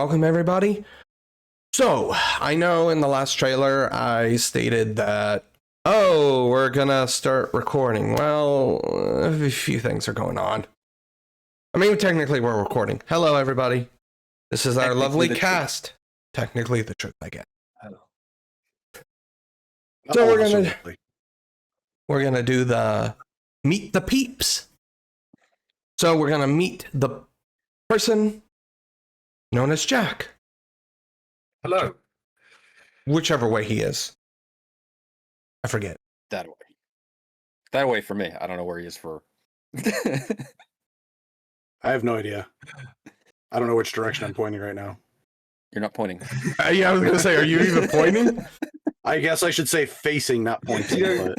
welcome everybody. So, I know in the last trailer I stated that, oh, we're gonna start recording. Well, a few things are going on. I mean, technically we're recording. Hello everybody. This is our lovely cast. Technically the truth, I guess. Hello. So we're gonna do the meet the peeps. So we're gonna meet the person known as Jack. Hello. Whichever way he is. I forget. That way. That way for me. I don't know where he is for. I have no idea. I don't know which direction I'm pointing right now. You're not pointing. Yeah, I was gonna say, are you even pointing? I guess I should say facing, not pointing.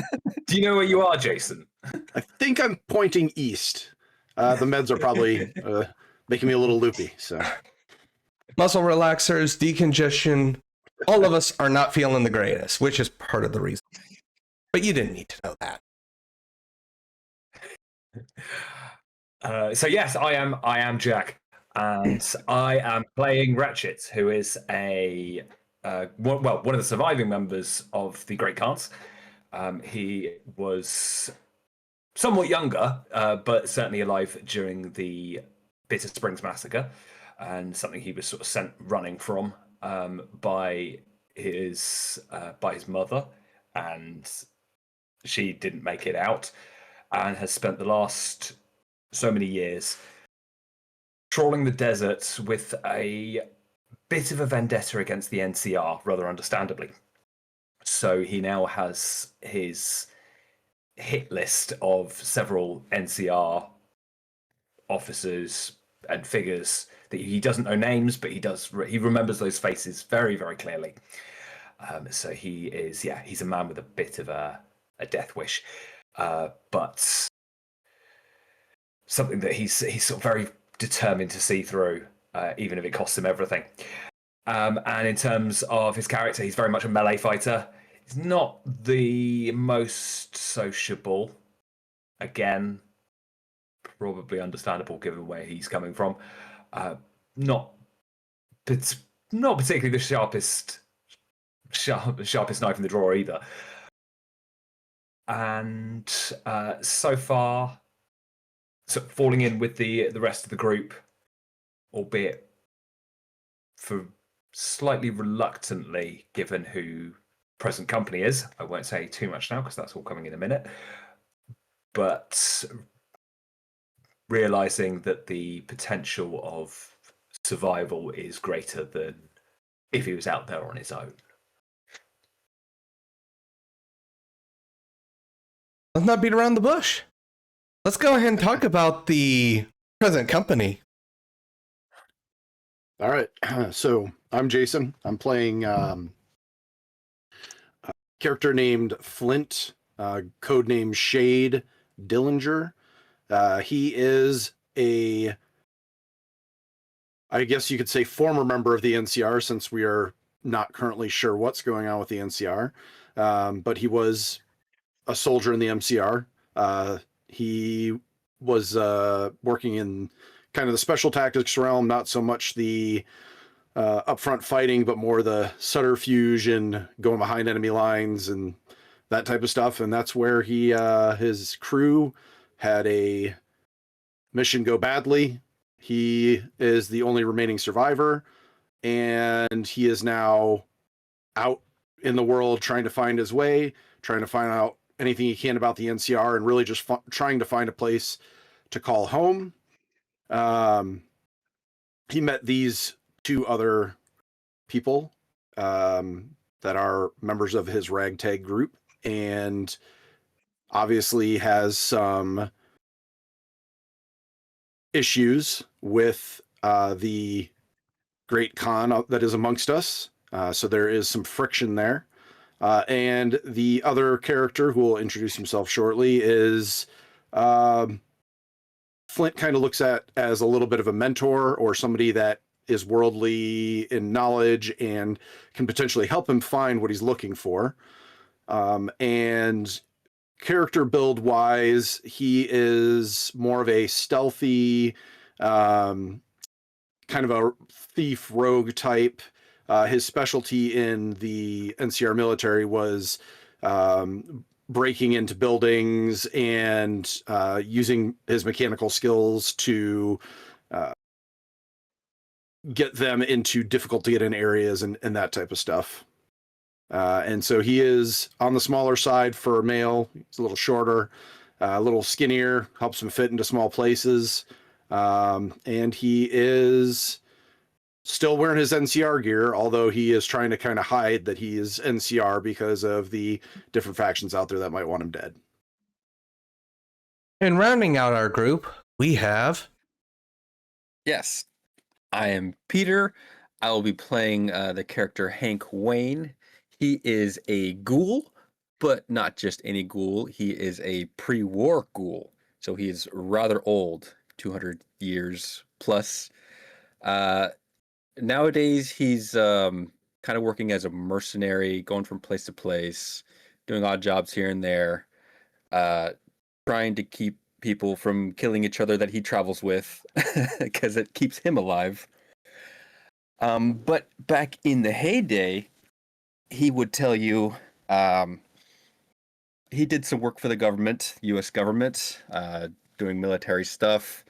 Do you know where you are, Jason? I think I'm pointing east. The meds are probably making me a little loopy. So, Muscle relaxers, decongestion. All of us are not feeling the greatest, which is part of the reason. But you didn't need to know that. So yes, I am Jack, and I am playing Ratchet, who is one of the surviving members of the Great Khans. He was somewhat younger, but certainly alive during the Bitter Springs massacre, and something he was sort of sent running from by his mother, and she didn't make it out, and has spent the last so many years trawling the desert with a bit of a vendetta against the NCR, rather understandably. So he now has his hit list of several NCR officers and figures that he doesn't know names, but he remembers those faces very, very clearly. So he's a man with a bit of a death wish, but something that he's sort of very determined to see through, even if it costs him everything. And in terms of his character, he's very much a melee fighter. He's not the most sociable. Again, probably understandable given where he's coming from. Not particularly the sharpest knife in the drawer either. And so far, sort of falling in with the rest of the group, albeit for slightly reluctantly, given who present company is. I won't say too much now because that's all coming in a minute. But realizing that the potential of survival is greater than if he was out there on his own. Let's not beat around the bush. Let's go ahead and talk about the present company. all right. So I'm Jason. I'm playing a character named Flint, codename Shade Dillinger. He is I guess you could say, former member of the NCR, since we are not currently sure what's going on with the NCR. But he was a soldier in the MCR. He was working in kind of the special tactics realm, not so much the upfront fighting, but more the subterfuge and going behind enemy lines and that type of stuff. And that's where his crew had a mission go badly. He is the only remaining survivor, and he is now out in the world trying to find his way, trying to find out anything he can about the NCR, and really just trying to find a place to call home. He met these two other people that are members of his ragtag group, and obviously has some issues with the Great Khan that is amongst us. So there is some friction there. And the other character, who will introduce himself shortly, is Flint kind of looks at as a little bit of a mentor, or somebody that is worldly in knowledge and can potentially help him find what he's looking for. And character build wise, he is more of a stealthy, kind kind of a thief rogue type. His specialty in the NCR military was breaking into buildings and using his mechanical skills to get them into difficult to get in areas and that type of stuff. And so he is on the smaller side for a male. He's a little shorter, a little skinnier, helps him fit into small places. And he is still wearing his NCR gear, although he is trying to kind of hide that he is NCR because of the different factions out there that might want him dead. And rounding out our group, we have... Yes, I am Peter. I will be playing the character Hank Wayne. He is a ghoul, but not just any ghoul. He is a pre-war ghoul. So he is rather old, 200 years plus. Nowadays, he's kind of working as a mercenary, going from place to place, doing odd jobs here and there, trying to keep people from killing each other that he travels with, because it keeps him alive. But back in the heyday, he would tell you he did some work for the government, U.S. government, doing military stuff,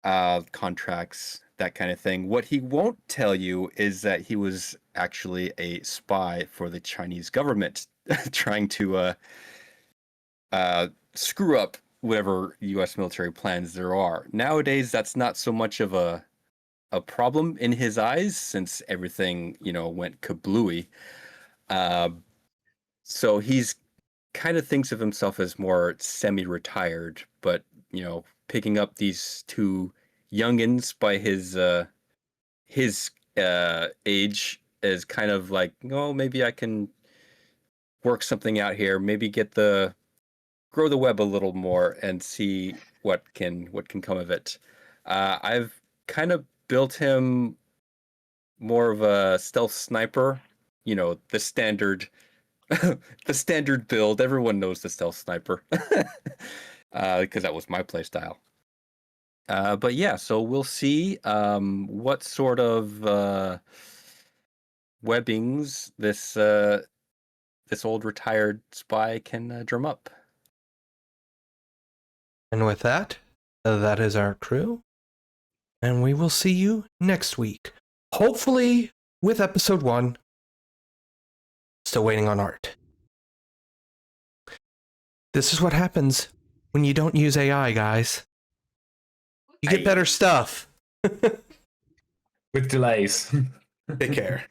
contracts, that kind of thing. What he won't tell you is that he was actually a spy for the Chinese government, trying to screw up whatever U.S. military plans there are. Nowadays, that's not so much of a problem in his eyes, since everything, went kablooey. So he's kind of thinks of himself as more semi-retired, but, picking up these two youngins by his age is kind of like, oh, maybe I can work something out here, maybe grow the web a little more and see what can come of it. I've kind of built him more of a stealth sniper, the standard the standard build. Everyone knows the stealth sniper, because that was my playstyle. But yeah, so we'll see what sort of webbings this old retired spy can drum up. And with that, that is our crew. And we will see you next week. Hopefully with episode 1. Still waiting on art. This is what happens when you don't use AI, guys. You get better stuff. With delays. Take care.